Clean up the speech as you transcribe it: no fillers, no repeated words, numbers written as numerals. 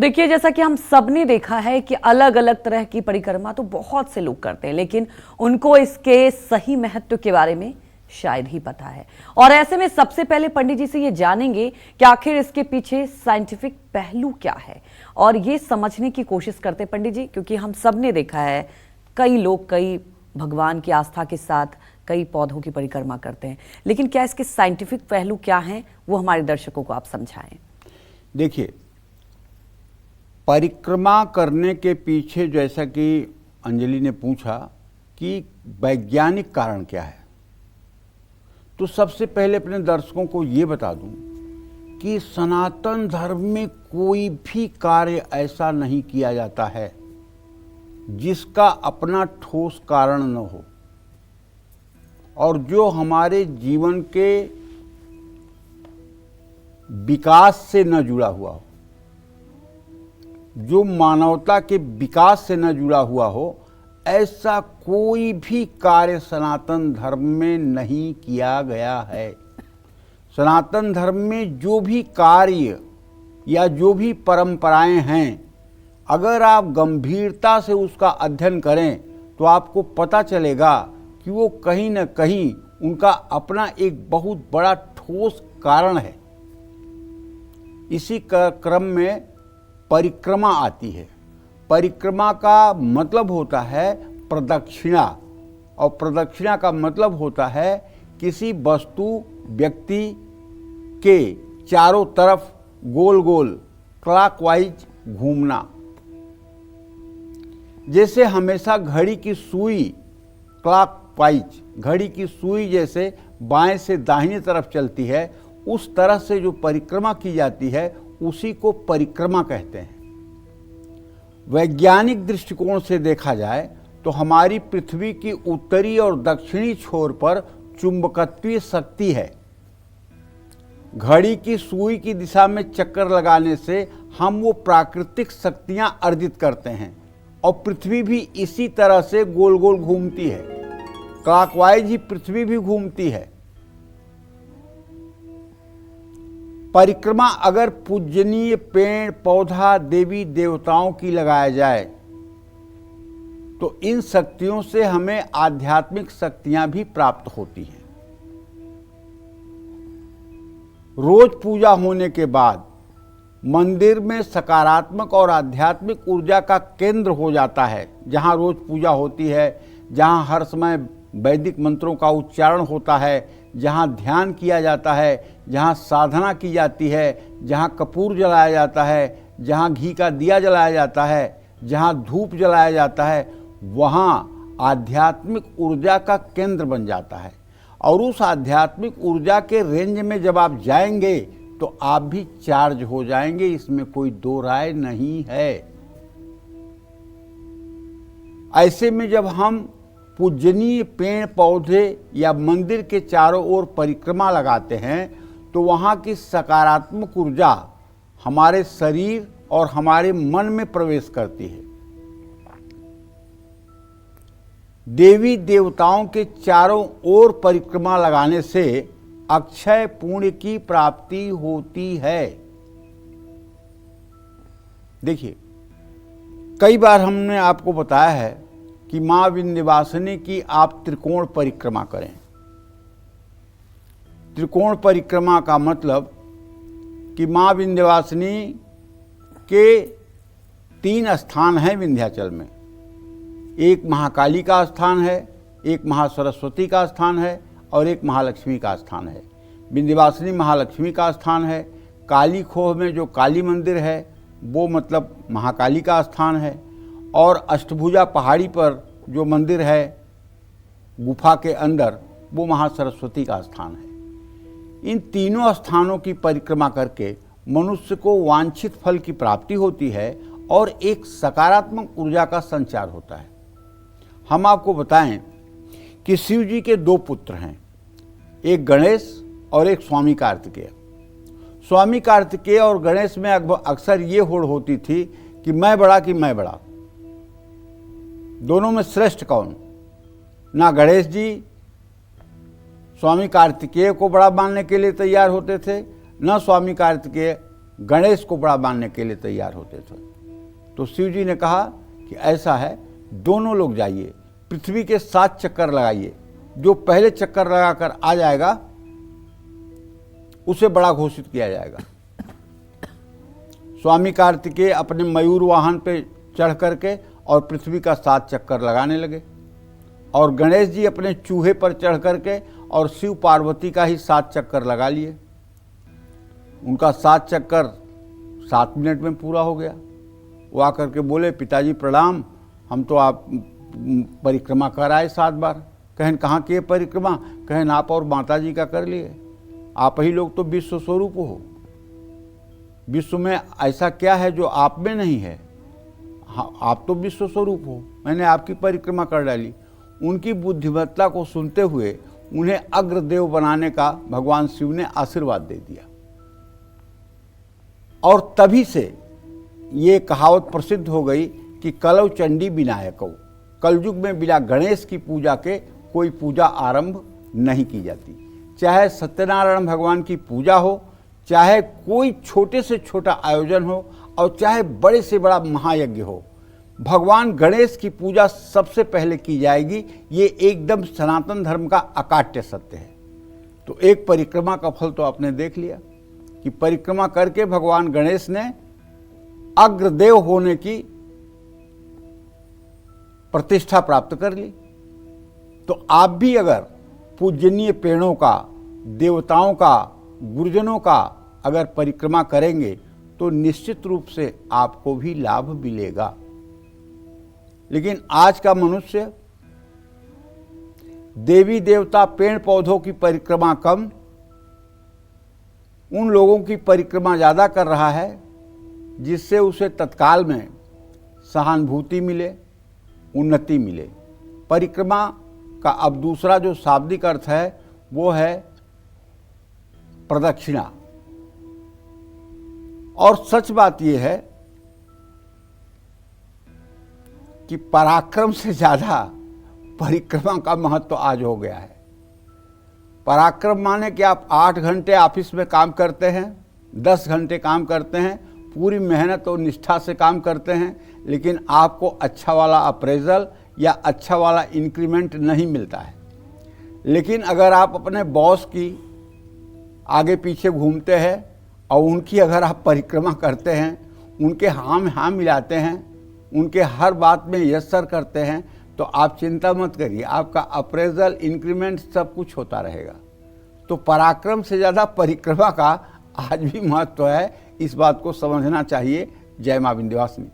देखिए, जैसा कि हम सब ने देखा है कि अलग अलग तरह की परिक्रमा तो बहुत से लोग करते हैं, लेकिन उनको इसके सही महत्व के बारे में शायद ही पता है। और ऐसे में सबसे पहले पंडित जी से ये जानेंगे कि आखिर इसके पीछे साइंटिफिक पहलू क्या है, और ये समझने की कोशिश करते हैं पंडित जी, क्योंकि हम सब ने देखा है कई लोग कई भगवान की आस्था के साथ कई पौधों की परिक्रमा करते हैं, लेकिन क्या इसके साइंटिफिक पहलू क्या हैं वो हमारे दर्शकों को आप समझाएं। देखिए, परिक्रमा करने के पीछे जैसा कि अंजलि ने पूछा कि वैज्ञानिक कारण क्या है, तो सबसे पहले अपने दर्शकों को ये बता दूं कि सनातन धर्म में कोई भी कार्य ऐसा नहीं किया जाता है जिसका अपना ठोस कारण न हो, और जो हमारे जीवन के विकास से न जुड़ा हुआ हो, जो मानवता के विकास से न जुड़ा हुआ हो, ऐसा कोई भी कार्य सनातन धर्म में नहीं किया गया है। सनातन धर्म में जो भी कार्य या जो भी परंपराएं हैं, अगर आप गंभीरता से उसका अध्ययन करें तो आपको पता चलेगा कि वो कहीं न कहीं उनका अपना एक बहुत बड़ा ठोस कारण है। इसी क्रम में परिक्रमा आती है। परिक्रमा का मतलब होता है प्रदक्षिणा, और प्रदक्षिणा का मतलब होता है किसी वस्तु व्यक्ति के चारों तरफ गोल गोल क्लॉकवाइज घूमना। जैसे हमेशा घड़ी की सुई क्लॉकवाइज, घड़ी की सुई जैसे बाएं से दाहिने तरफ चलती है, उस तरह से जो परिक्रमा की जाती है उसी को परिक्रमा कहते हैं। वैज्ञानिक दृष्टिकोण से देखा जाए तो हमारी पृथ्वी की उत्तरी और दक्षिणी छोर पर चुंबकत्वीय शक्ति है। घड़ी की सुई की दिशा में चक्कर लगाने से हम वो प्राकृतिक शक्तियां अर्जित करते हैं, और पृथ्वी भी इसी तरह से गोल गोल घूमती है। क्लॉकवाइज ही पृथ्वी भी घूमती है। परिक्रमा अगर पूजनीय पेड़ पौधा देवी देवताओं की लगाया जाए तो इन शक्तियों से हमें आध्यात्मिक शक्तियां भी प्राप्त होती हैं। रोज पूजा होने के बाद मंदिर में सकारात्मक और आध्यात्मिक ऊर्जा का केंद्र हो जाता है। जहां रोज पूजा होती है, जहां हर समय वैदिक मंत्रों का उच्चारण होता है, जहाँ ध्यान किया जाता है, जहाँ साधना की जाती है, जहाँ कपूर जलाया जाता है, जहाँ घी का दिया जलाया जाता है, जहाँ धूप जलाया जाता है, वहाँ आध्यात्मिक ऊर्जा का केंद्र बन जाता है। और उस आध्यात्मिक ऊर्जा के रेंज में जब आप जाएंगे तो आप भी चार्ज हो जाएंगे, इसमें कोई दो राय नहीं है। ऐसे में जब हम पूजनीय पेड़ पौधे या मंदिर के चारों ओर परिक्रमा लगाते हैं तो वहाँ की सकारात्मक ऊर्जा हमारे शरीर और हमारे मन में प्रवेश करती है। देवी देवताओं के चारों ओर परिक्रमा लगाने से अक्षय पुण्य की प्राप्ति होती है। देखिए, कई बार हमने आपको बताया है कि माँ विंध्यवासिनी की आप त्रिकोण परिक्रमा करें। त्रिकोण परिक्रमा का मतलब कि माँ विंध्यवासिनी के 3 स्थान हैं विंध्याचल में। एक महाकाली का स्थान है, एक महासरस्वती का स्थान है, और एक महालक्ष्मी का स्थान है। विंध्यवासिनी महालक्ष्मी का स्थान है। काली खोह में जो काली मंदिर है वो मतलब महाकाली का स्थान है, और अष्टभुजा पहाड़ी पर जो मंदिर है गुफा के अंदर वो महासरस्वती का स्थान है। इन तीनों स्थानों की परिक्रमा करके मनुष्य को वांछित फल की प्राप्ति होती है और एक सकारात्मक ऊर्जा का संचार होता है। हम आपको बताएं कि शिव जी के 2 पुत्र हैं, एक गणेश और एक स्वामी कार्तिकेय। स्वामी कार्तिकेय और गणेश में अक्सर ये होड़ होती थी कि मैं बड़ा कि मैं बड़ा, दोनों में श्रेष्ठ कौन। ना गणेश जी स्वामी कार्तिकेय को बड़ा मानने के लिए तैयार होते थे, न स्वामी कार्तिकेय गणेश को बड़ा मानने के लिए तैयार होते थे। तो शिव जी ने कहा कि ऐसा है, दोनों लोग जाइए, पृथ्वी के 7 चक्कर लगाइए, जो पहले चक्कर लगाकर आ जाएगा उसे बड़ा घोषित किया जाएगा। स्वामी कार्तिकेय अपने मयूर वाहन पे चढ़ करके और पृथ्वी का 7 चक्कर लगाने लगे, और गणेश जी अपने चूहे पर चढ़ करके और शिव पार्वती का ही 7 चक्कर लगा लिए। उनका 7 चक्कर 7 मिनट में पूरा हो गया। वो आकर के बोले, पिताजी प्रणाम, हम तो आप परिक्रमा कर आए 7 बार। कहन कहाँ किए परिक्रमा? कहन आप और माता जी का कर लिए, आप ही लोग तो विश्व स्वरूप हो, विश्व में ऐसा क्या है जो आप में नहीं है? हाँ, आप तो विश्व स्वरूप हो, मैंने आपकी परिक्रमा कर डाली। उनकी बुद्धिमत्ता को सुनते हुए उन्हें अग्रदेव बनाने का भगवान शिव ने आशीर्वाद दे दिया, और तभी से ये कहावत प्रसिद्ध हो गई कि कलौ चंडी विनायकौ, कलयुग में बिना गणेश की पूजा के कोई पूजा आरंभ नहीं की जाती। चाहे सत्यनारायण भगवान की पूजा हो, चाहे कोई छोटे से छोटा आयोजन हो, और चाहे बड़े से बड़ा महायज्ञ हो, भगवान गणेश की पूजा सबसे पहले की जाएगी। ये एकदम सनातन धर्म का अकाट्य सत्य है। तो एक परिक्रमा का फल तो आपने देख लिया कि परिक्रमा करके भगवान गणेश ने अग्रदेव होने की प्रतिष्ठा प्राप्त कर ली। तो आप भी अगर पूजनीय पेड़ों का, देवताओं का, गुरुजनों का अगर परिक्रमा करेंगे तो निश्चित रूप से आपको भी लाभ मिलेगा। लेकिन आज का मनुष्य देवी देवता, पेड़ पौधों की परिक्रमा कम, उन लोगों की परिक्रमा ज़्यादा कर रहा है जिससे उसे तत्काल में सहानुभूति मिले, उन्नति मिले। परिक्रमा का अब दूसरा जो शाब्दिक अर्थ है वो है प्रदक्षिणा। और सच बात यह है कि पराक्रम से ज़्यादा परिक्रमा का महत्व आज हो गया है। पराक्रम माने कि आप 8 घंटे ऑफिस में काम करते हैं, 10 घंटे काम करते हैं, पूरी मेहनत और निष्ठा से काम करते हैं, लेकिन आपको अच्छा वाला अप्रेजल या अच्छा वाला इंक्रीमेंट नहीं मिलता है। लेकिन अगर आप अपने बॉस की आगे पीछे घूमते हैं और उनकी अगर आप परिक्रमा करते हैं, उनके हाँ में हाँ मिलाते हैं, उनके हर बात में यस सर करते हैं, तो आप चिंता मत करिए, आपका अप्रेजल, इंक्रीमेंट सब कुछ होता रहेगा। तो पराक्रम से ज़्यादा परिक्रमा का आज भी महत्व है, इस बात को समझना चाहिए। जय मां विंध्यवासिनी।